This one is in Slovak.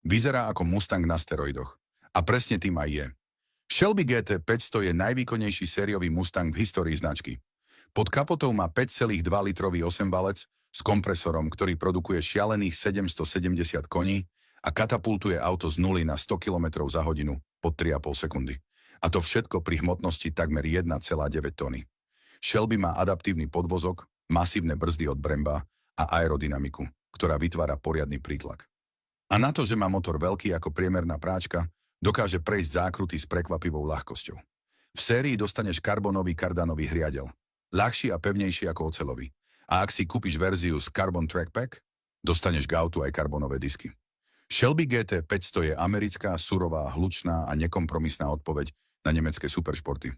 Vyzerá ako Mustang na steroidoch. A presne tým aj je. Shelby GT 500 je najvýkonnejší sériový Mustang v histórii značky. Pod kapotou má 5,2-litrový 8-valec s kompresorom, ktorý produkuje šialených 770 koní a katapultuje auto z 0 na 100 km za hodinu pod 3,5 sekundy. A to všetko pri hmotnosti takmer 1,9 tony. Shelby má adaptívny podvozok, masívne brzdy od Bremba a aerodynamiku, ktorá vytvára poriadny prítlak. A na to, že má motor veľký ako priemerná práčka, dokáže prejsť zákruty s prekvapivou ľahkosťou. V sérii dostaneš karbonový kardanový hriadel, ľahší a pevnejší ako oceľový. A ak si kúpiš verziu s Carbon Track Pack, dostaneš k autu aj karbonové disky. Shelby GT 500 je americká, surová, hlučná a nekompromisná odpoveď na nemecké superšporty.